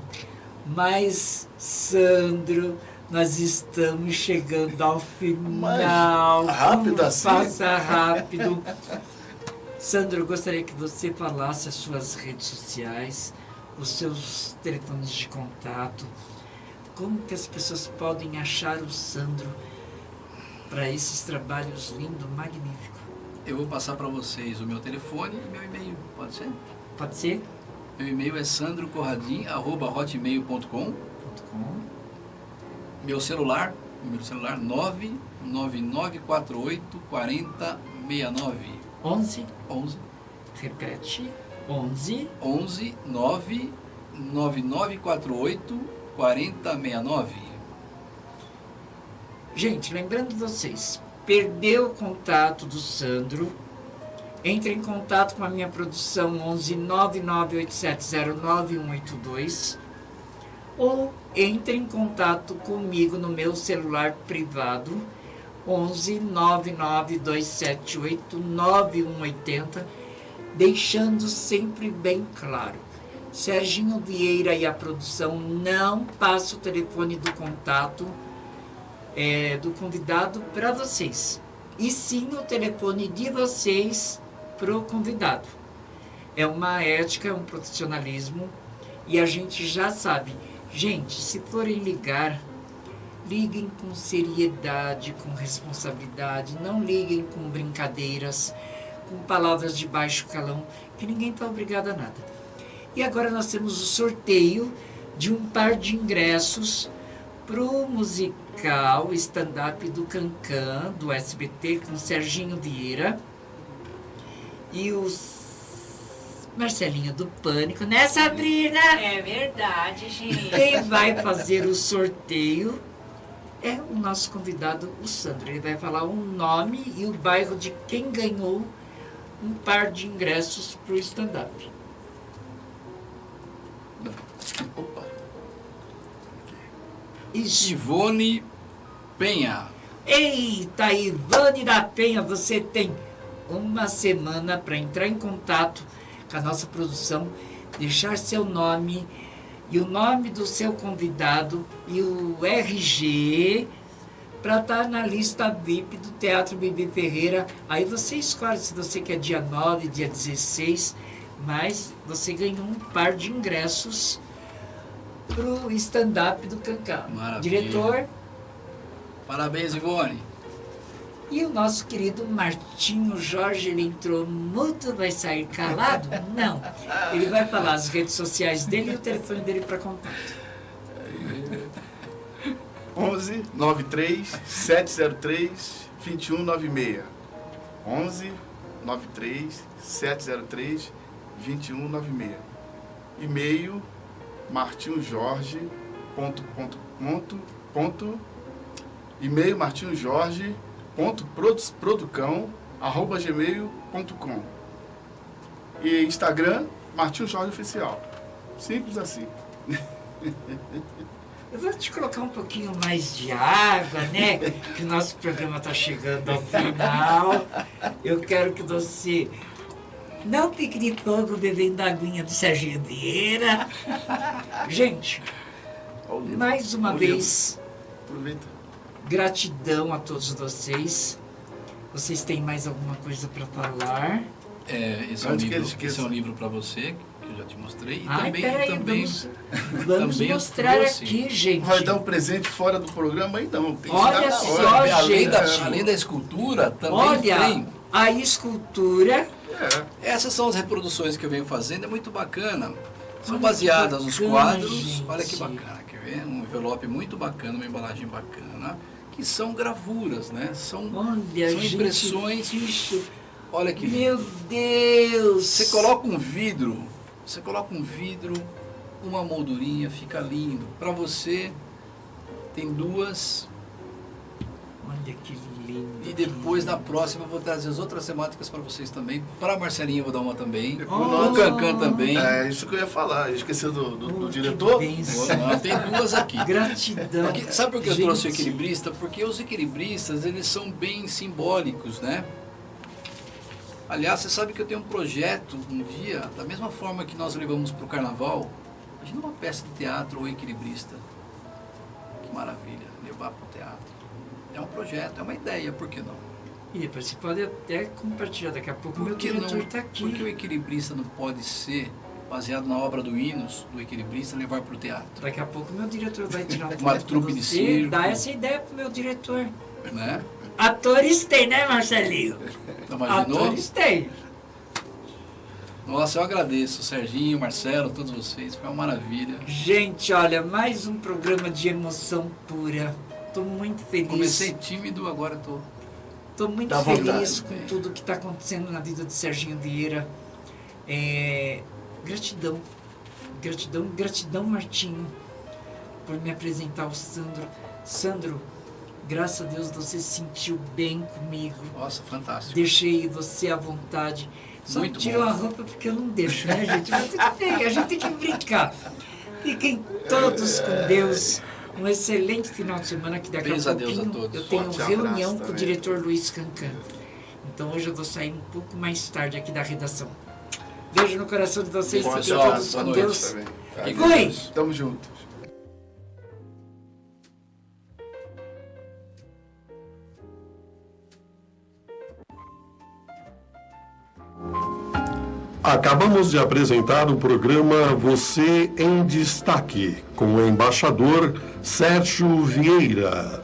Mas, Sandro, nós estamos chegando ao final. Mas, rápido assim? Passa rápido. Sandro, eu gostaria que você falasse as suas redes sociais, os seus telefones de contato, como que as pessoas podem achar o Sandro para esses trabalhos lindos, magníficos. Eu vou passar para vocês o meu telefone e meu e-mail, pode ser? Pode ser? Meu e-mail é sandrocorradim@hotmail.com. Meu celular, número celular 99948 4069. 11? 11. Repete. 11? 11 99948 4069. Gente, lembrando vocês, perdeu o contato do Sandro, entre em contato com a minha produção 11 998709182 ou entre em contato comigo no meu celular privado 11 992789180, deixando sempre bem claro, Serginho Vieira e a produção não passa o telefone do contato do convidado para vocês, e sim o telefone de vocês para o convidado. É uma ética, é um profissionalismo, e a gente já sabe. Gente, se forem ligar, liguem com seriedade, com responsabilidade, não liguem com brincadeiras, com palavras de baixo calão, que ninguém está obrigado a nada. E agora nós temos o sorteio de um par de ingressos para o musical stand-up do Cancan, do SBT, com Serginho Vieira e o Marcelinho do Pânico, né, Sabrina? É verdade, gente. Quem vai fazer o sorteio é o nosso convidado, o Sandro. Ele vai falar o nome e o bairro de quem ganhou um par de ingressos para o stand-up. Opa. Isso. Ivone Penha. Eita, Ivone da Penha, você tem uma semana para entrar em contato com a nossa produção, deixar seu nome e o nome do seu convidado e o RG para estar na lista VIP do Teatro Bibi Ferreira. Aí você escolhe se você quer dia 9, dia 16, mas você ganhou um par de ingressos para o stand-up do Cancan. Maravilha. Diretor. Parabéns, Ivone. E o nosso querido Martinho Jorge, ele entrou mudo, vai sair calado? Não. Ele vai falar as redes sociais dele e o telefone dele para contato. 11 93 703 2196. 11 93 703 2196. E-mail martinhojorge.producão@gmail.com. E Instagram Martinho Jorge Oficial. Simples assim. Eu vou te colocar um pouquinho mais de água, né? Que o nosso programa está chegando ao final. Eu quero que você não fique de fogo bebendo a aguinha do Serginho Vieira. Gente, mais uma vez, aproveita. Gratidão a todos vocês. Vocês têm mais alguma coisa para falar? Esse é um livro para você, que eu já te mostrei. E Ai, também, peraí, vamos também mostrar trouxe. aqui, gente. Vai dar um presente fora do programa aí não. Tem que Olha dar na só, hora. gente. Além da escultura, também Olha, tem. a escultura. Essas são as reproduções que eu venho fazendo, é muito bacana. São Olha baseadas que nos bacana, quadros. gente. Olha que bacana, quer ver? Um envelope muito bacana, uma embalagem bacana, que são gravuras, né? São Gente, impressões. isso. Olha que lindo. Meu Deus! Você coloca um vidro, uma moldurinha, fica lindo. Para você, tem duas Olha que lindo. E depois, na próxima, eu vou trazer as outras temáticas para vocês também. Para a Marcelinha, eu vou dar uma também. O Cancan também. É isso que eu ia falar. Eu esqueci do diretor. Não, tem duas aqui. Gratidão. Aqui, sabe por que eu trouxe o equilibrista? Porque os equilibristas, eles são bem simbólicos, né? Aliás, você sabe que eu tenho um projeto um dia, da mesma forma que nós levamos para o carnaval, imagina uma peça de teatro ou equilibrista. Que maravilha, levar para o teatro. É um projeto, é uma ideia, por que não? E você pode até compartilhar daqui a pouco. Meu diretor está aqui. Por que o equilibrista não pode ser baseado na obra do Hinos, do equilibrista, levar para o teatro? Daqui a pouco meu diretor vai tirar uma trupe de circo. Dá essa ideia pro meu diretor. Né? Atores tem, né, Marcelinho? Não imaginou? Atores tem. Nossa, eu agradeço, Serginho, Marcelo, todos vocês, foi uma maravilha. Gente, olha, mais um programa de emoção pura. Tô muito feliz. Comecei tímido, agora tô muito feliz com tudo que está acontecendo na vida de Serginho Vieira. Gratidão. Gratidão, Martinho, por me apresentar ao Sandro. Sandro, graças a Deus você se sentiu bem comigo. Nossa, fantástico. Deixei você à vontade. Só muito tirou bom. a roupa porque eu não deixo, né, gente? Mas tudo bem, a gente tem que brincar. Fiquem todos com Deus. Um excelente final de semana, que daqui a pouquinho eu tenho reunião com o diretor Luiz Cancan. Então hoje eu vou sair um pouco mais tarde aqui da redação. Beijo no coração de vocês, fiquem todos com Deus. Fui! Tamo juntos. Acabamos de apresentar o programa Você em Destaque, com o embaixador Sérgio Vieira.